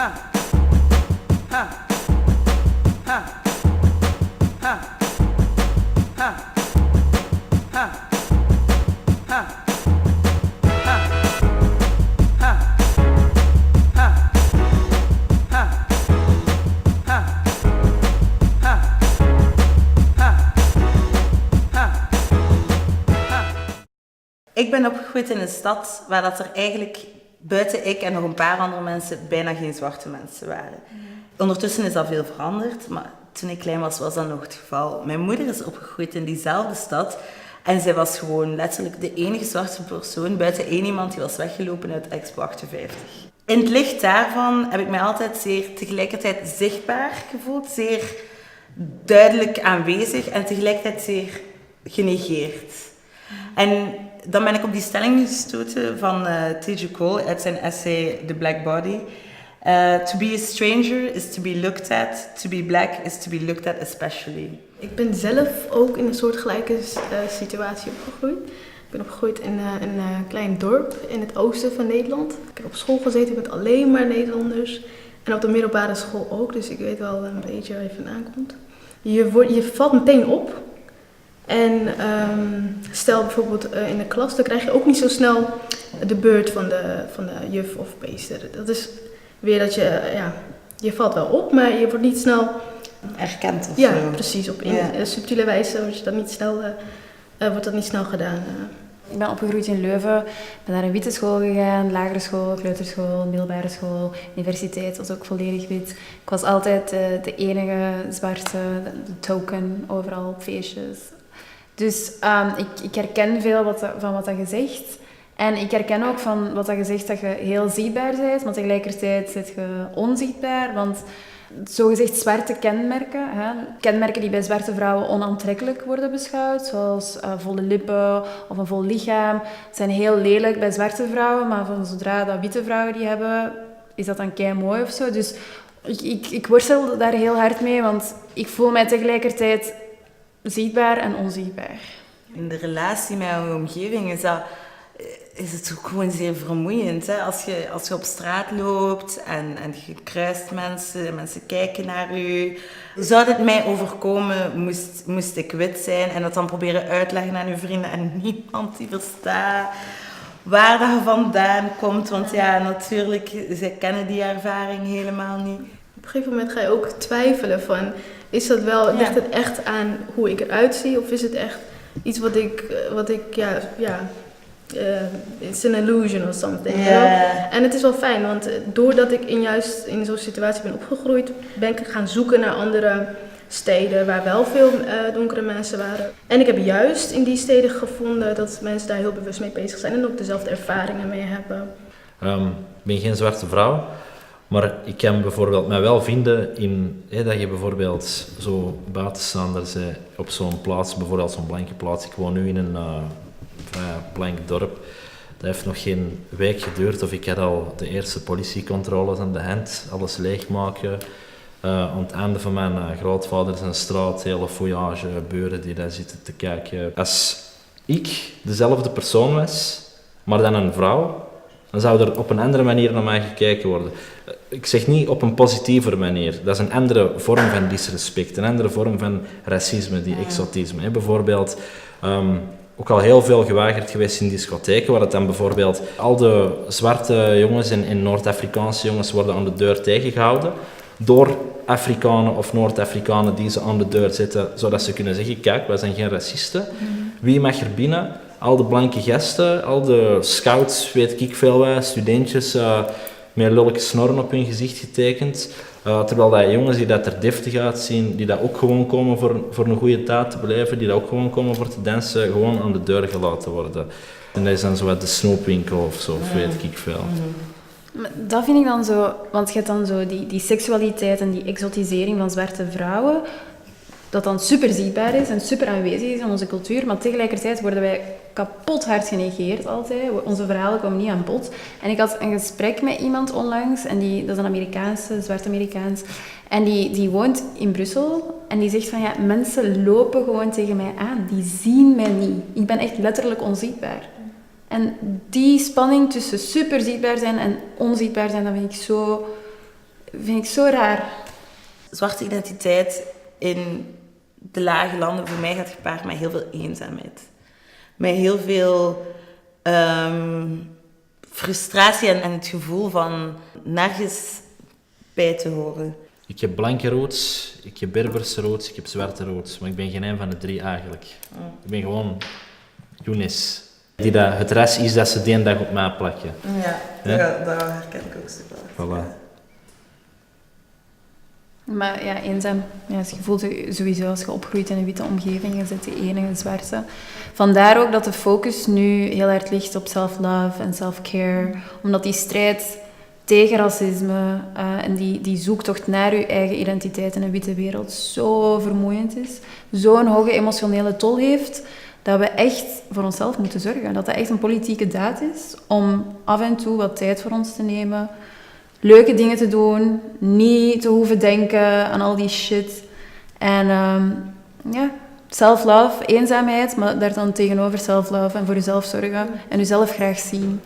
Ik ben opgegroeid in een stad waar dat er eigenlijk buiten ik en nog een paar andere mensen bijna geen zwarte mensen waren. Ondertussen is dat veel veranderd, maar toen ik klein was, was dat nog het geval. Mijn moeder is opgegroeid in diezelfde stad en zij was gewoon letterlijk de enige zwarte persoon buiten één iemand die was weggelopen uit Expo 58. In het licht daarvan heb ik mij altijd zeer tegelijkertijd zichtbaar gevoeld, zeer duidelijk aanwezig en tegelijkertijd zeer genegeerd. En dan ben ik op die stelling gestoten van Teju Cole uit zijn essay The Black Body. To be a stranger is to be looked at, to be black is to be looked at especially. Ik ben zelf ook in een soortgelijke situatie opgegroeid. Ik ben opgegroeid in een klein dorp in het oosten van Nederland. Ik heb op school gezeten met alleen maar Nederlanders. En op de middelbare school ook, dus ik weet wel een beetje waar je vandaan komt. Je valt meteen op. En stel bijvoorbeeld in de klas, dan krijg je ook niet zo snel de beurt van de juf of meester. Dat is weer dat je valt wel op, maar je wordt niet snel Erkend of ja, zo. Precies. Op subtiele wijze wordt dat niet snel gedaan. Ik ben opgegroeid in Leuven, ben naar een witte school gegaan, lagere school, kleuterschool, middelbare school, universiteit was ook volledig wit. Ik was altijd de enige zwarte, de token, overal op feestjes. Dus ik herken veel van wat dat je zegt. En ik herken ook van wat dat je zegt dat je heel zichtbaar bent, maar tegelijkertijd zit je onzichtbaar. Want zogezegd zwarte kenmerken, kenmerken die bij zwarte vrouwen onaantrekkelijk worden beschouwd, zoals volle lippen of een vol lichaam, zijn heel lelijk bij zwarte vrouwen, maar zodra dat witte vrouwen die hebben, is dat dan kei mooi of zo. Dus ik worstel daar heel hard mee, want ik voel mij tegelijkertijd zichtbaar en onzichtbaar. In de relatie met je omgeving is het ook gewoon zeer vermoeiend. Hè? Als je op straat loopt en je kruist mensen en mensen kijken naar je. Zou het mij overkomen, moest ik wit zijn en dat dan proberen uitleggen aan je vrienden en niemand die verstaat waar dat je vandaan komt. Want ja, natuurlijk, zij kennen die ervaring helemaal niet. Op een gegeven moment ga je ook twijfelen van, ligt het echt aan hoe ik eruit zie of is het echt iets wat ik it's an illusion of something. En het is wel fijn, want doordat ik juist in zo'n situatie ben opgegroeid, ben ik gaan zoeken naar andere steden waar wel veel donkere mensen waren. En ik heb juist in die steden gevonden dat mensen daar heel bewust mee bezig zijn en ook dezelfde ervaringen mee hebben. Ik ben geen zwarte vrouw, maar ik kan bijvoorbeeld mij wel vinden in dat je bijvoorbeeld zo buitenstaander bent op zo'n plaats, bijvoorbeeld zo'n blanke plaats. Ik woon nu in een blank dorp. Dat heeft nog geen week geduurd of ik had al de eerste politiecontroles aan de hand, alles leegmaken. Aan het einde van mijn grootvader zijn straat, hele fouillage, buren die daar zitten te kijken. Als ik dezelfde persoon was, maar dan een vrouw, dan zou er op een andere manier naar mij gekeken worden. Ik zeg niet op een positievere manier. Dat is een andere vorm van disrespect, een andere vorm van racisme, die exotisme. Bijvoorbeeld, ook al heel veel geweigerd geweest in discotheken, waar het dan bijvoorbeeld al de zwarte jongens en Noord-Afrikaanse jongens worden aan de deur tegengehouden door Afrikanen of Noord-Afrikanen die ze aan de deur zetten, zodat ze kunnen zeggen, kijk, wij zijn geen racisten. Wie mag er binnen? Al de blanke gasten, al de scouts, weet ik veel wat, studentjes met lullige snorren op hun gezicht getekend. Terwijl dat jongens die dat er deftig uitzien, die dat ook gewoon komen voor een goede tijd te beleven, die dat ook gewoon komen voor te dansen, gewoon aan de deur gelaten worden. En dat is dan zo wat de snoepwinkel of zo, of weet ik veel. Dat vind ik dan zo, want je hebt dan zo die seksualiteit en die exotisering van zwarte vrouwen, dat dan super zichtbaar is en super aanwezig is in onze cultuur, maar tegelijkertijd worden wij kapot hard genegeerd altijd. Onze verhalen komen niet aan bod. En ik had een gesprek met iemand onlangs, en dat is een Amerikaanse, zwart-Amerikaans, en die woont in Brussel, en die zegt van ja, mensen lopen gewoon tegen mij aan, die zien mij niet. Ik ben echt letterlijk onzichtbaar. En die spanning tussen super zichtbaar zijn en onzichtbaar zijn, dat vind ik zo vind ik zo raar. Zwarte identiteit in de lage landen voor mij gaat gepaard met heel veel eenzaamheid. Met heel veel frustratie en het gevoel van nergens bij te horen. Ik heb blanke roots, ik heb Berberse roots, ik heb zwarte roots. Maar ik ben geen een van de drie eigenlijk. Ik ben gewoon Younes. Die dat het ras is dat ze die dag op mij plakken. Ja, dat herken ik ook super. Voilà. Maar ja, eenzaam. Ja, je voelt je sowieso als je opgroeit in een witte omgeving, je bent de enige zwarte. Vandaar ook dat de focus nu heel hard ligt op self-love en self-care. Omdat die strijd tegen racisme en die zoektocht naar je eigen identiteit in een witte wereld zo vermoeiend is. Zo'n hoge emotionele tol heeft, dat we echt voor onszelf moeten zorgen. Dat echt een politieke daad is om af en toe wat tijd voor ons te nemen. Leuke dingen te doen, niet te hoeven denken aan al die shit. En ja, self-love, eenzaamheid, maar daar dan tegenover self-love en voor jezelf zorgen en jezelf graag zien.